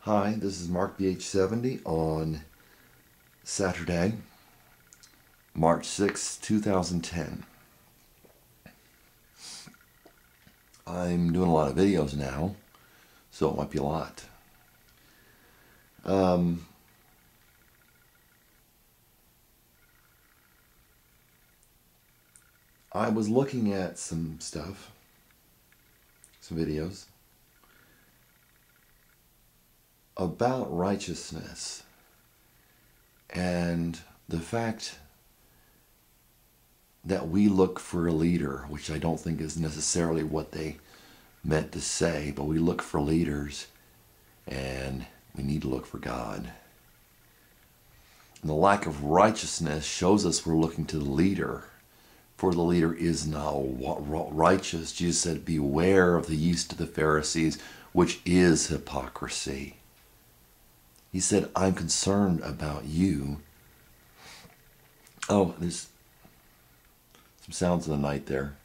Hi, this is Mark BH70 on Saturday, March 6, 2010. I'm doing a lot of videos now, so it might be a lot. I was looking at some stuff, some videos, about righteousness and the fact that we look for a leader, which I don't think is necessarily what they meant to say, but we look for leaders and we need to look for God. And the lack of righteousness shows us we're looking to the leader, for the leader is not righteous. Jesus said, beware of the yeast of the Pharisees, which is hypocrisy. He said, I'm concerned about you. Oh, there's some sounds in the night there.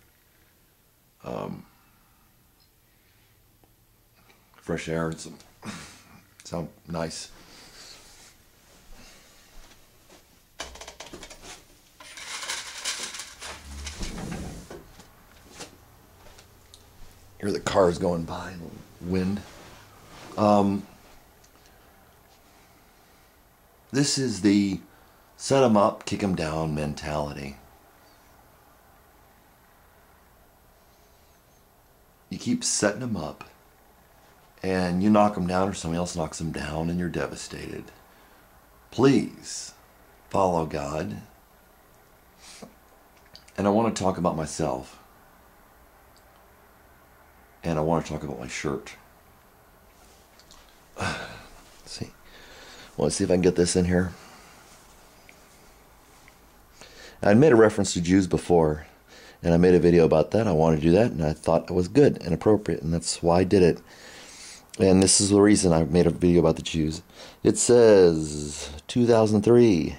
Fresh air and some sound nice. Hear the cars going by, wind. This is the set them up, kick them down mentality. You keep setting them up, and you knock them down or somebody else knocks them down and you're devastated. Please follow God. And I want to talk about myself. And I want to talk about my shirt. Let's see. Let's see if I can get this in here. I made a reference to Jews before, and I made a video about that. I wanted to do that, and I thought it was good and appropriate, and that's why I did it. And this is the reason I made a video about the Jews. It says 2003.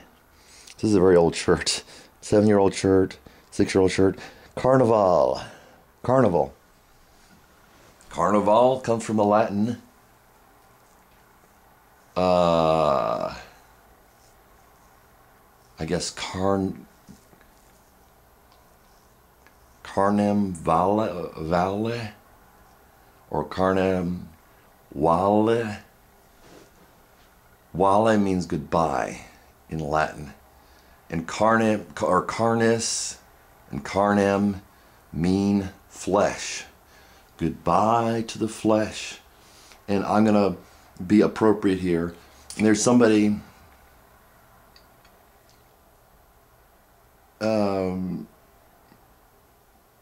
This is a very old shirt. 7-year-old shirt, 6-year-old shirt. Carnival. Carnival. Carnival comes from the Latin I guess carnem vale or carnem vale. Vale means goodbye in Latin, and carne or carnis and carnem mean flesh. Goodbye to the flesh. And I'm gonna be appropriate here. And there's somebody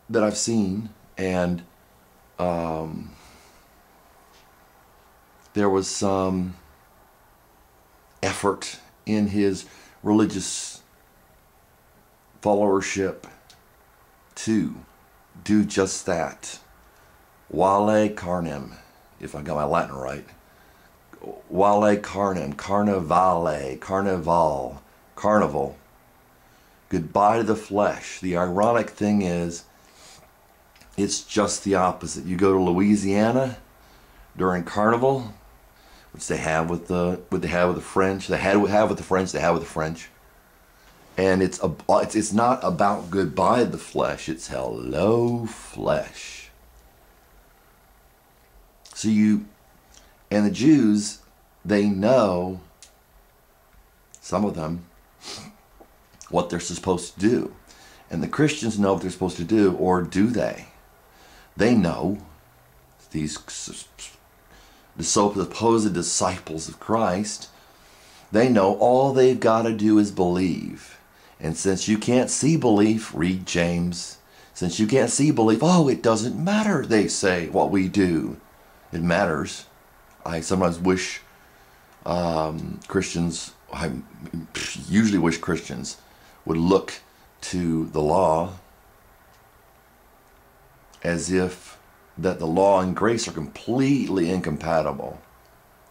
that I've seen, and there was some effort in his religious followership to do just that. Vale carnem, if I got my Latin right. Vale carnem, carnivale, carnival, carnival. Goodbye to the flesh. The ironic thing is, it's just the opposite. You go to Louisiana during Carnival, which they have with the French. They have with the French. They have with the French. And it's not about goodbye to the flesh. It's hello flesh. So and the Jews, they know, some of them, what they're supposed to do. And the Christians know what they're supposed to do, or do they? They know, these the supposed disciples of Christ, they know all they've got to do is believe. And since you can't see belief, read James. Since you can't see belief, oh, it doesn't matter, they say, what we do. It matters. I sometimes wish Christians, I usually wish Christians would look to the law as if that the law and grace are completely incompatible.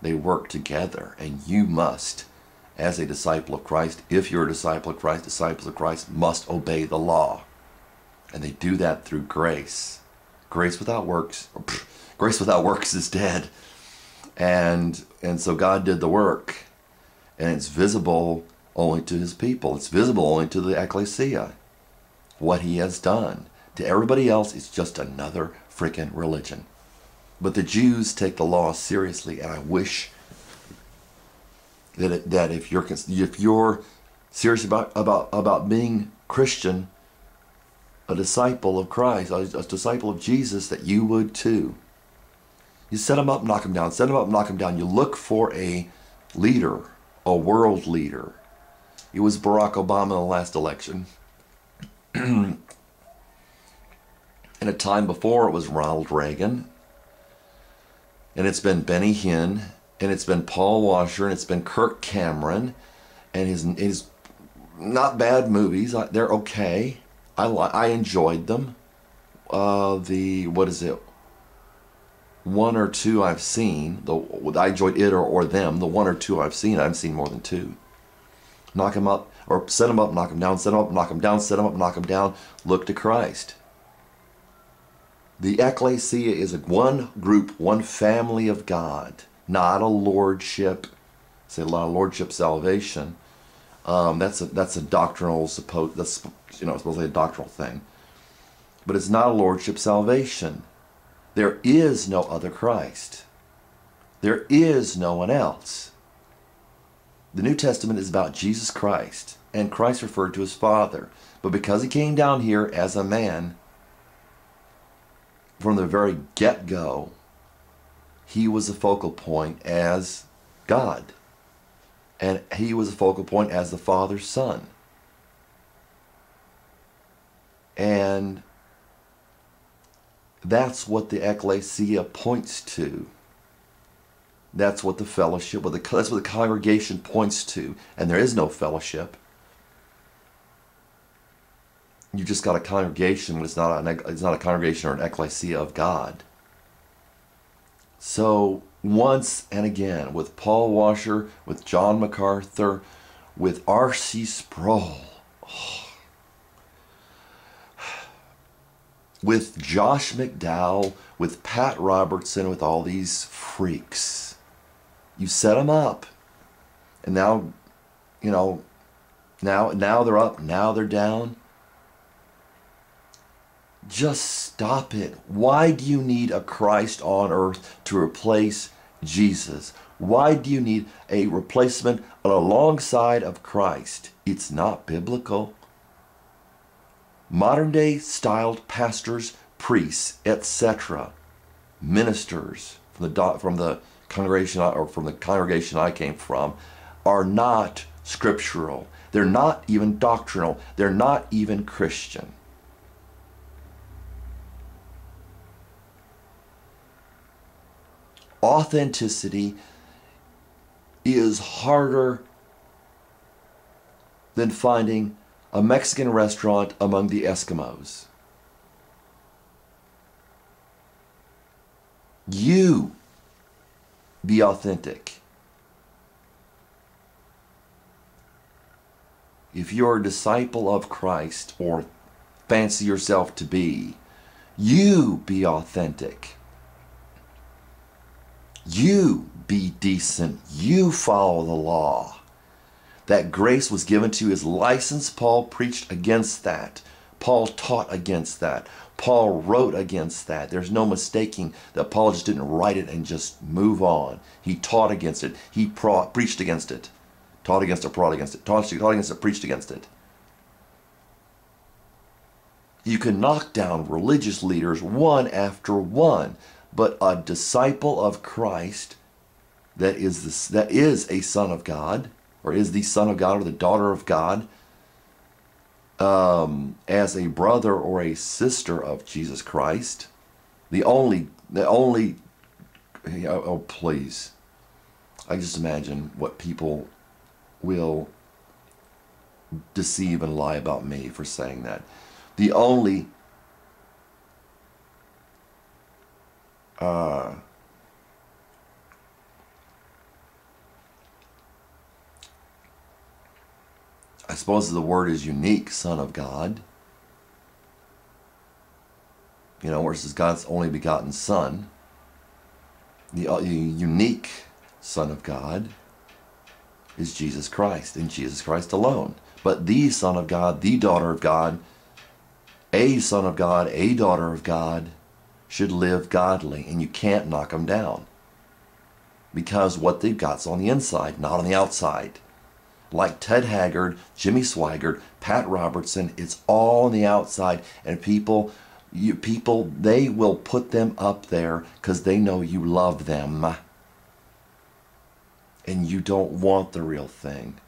They work together, and you must, as a disciple of Christ, if you're a disciple of Christ, disciples of Christ must obey the law. And they do that through grace. Grace without works, grace without works is dead. And so God did the work, and it's visible only to his people. It's visible only to the ecclesia, what he has done. To everybody else, it's just another freaking religion. But the Jews take the law seriously, and I wish that if you're serious about being Christian, a disciple of Christ, a disciple of Jesus, that you would too. You set them up, knock them down. Set them up, knock them down. You look for a leader, a world leader. It was Barack Obama in the last election. In a time before, it was Ronald Reagan. And it's been Benny Hinn. And it's been Paul Washer. And it's been Kirk Cameron. And his not bad movies. They're okay. I enjoyed them. What is it? One or two I've seen. I enjoyed it or them. The one or two I've seen more than two. Knock them up, or set them up, knock them down, set them up, knock them down, set them up, knock them down. Look to Christ. The ecclesia is one group, one family of God, not a lordship. Say a lot of lordship salvation. That's a doctrinal supposedly a doctrinal thing. But it's not a lordship salvation. There is no other Christ. There is no one else. The New Testament is about Jesus Christ, and Christ referred to his Father. But because he came down here as a man, from the very get-go, he was a focal point as God. And he was a focal point as the Father's Son. And that's what the ecclesia points to. That's what the fellowship, that's what the congregation points to. And there is no fellowship. You just got a congregation, but it's not a congregation or an ecclesia of God. So once and again, with Paul Washer, with John MacArthur, with R.C. Sproul, with Josh McDowell, with Pat Robertson, with all these freaks. You set them up, and now, now they're up, now they're down. Just stop it. Why do you need a Christ on earth to replace Jesus? Why do you need a replacement alongside of Christ? It's not biblical. Modern day styled pastors, priests, etc., ministers from the congregation I came from, are not scriptural. They're not even doctrinal. They're not even Christian. Authenticity is harder than finding a Mexican restaurant among the Eskimos. You be authentic. If you're a disciple of Christ, or fancy yourself to be, you be authentic. You be decent. You follow the law. That grace was given to you as license. Paul preached against that. Paul taught against that. Paul wrote against that. There's no mistaking that Paul just didn't write it and just move on. He taught against it. He preached against it. Taught against it, brought against it. Taught against it, preached against it. You can knock down religious leaders one after one, but a disciple of Christ that is a son of God, or is the son of God or the daughter of God, as a brother or a sister of Jesus Christ, oh please, I just imagine what people will deceive and lie about me for saying that. The only I suppose the word is unique, Son of God. Versus God's only begotten Son. The unique Son of God is Jesus Christ, and Jesus Christ alone. But the Son of God, the daughter of God, a son of God, a daughter of God, should live godly, and you can't knock them down. Because what they've got's on the inside, not on the outside. Like Ted Haggard, Jimmy Swaggart, Pat Robertson, it's all on the outside, and people, they will put them up there because they know you love them. And you don't want the real thing.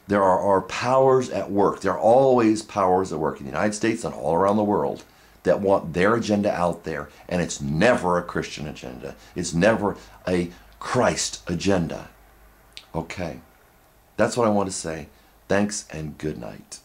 There are powers at work. There are always powers at work in the United States and all around the world that want their agenda out there. And it's never a Christian agenda. It's never a Christ agenda. Okay. That's what I want to say. Thanks and good night.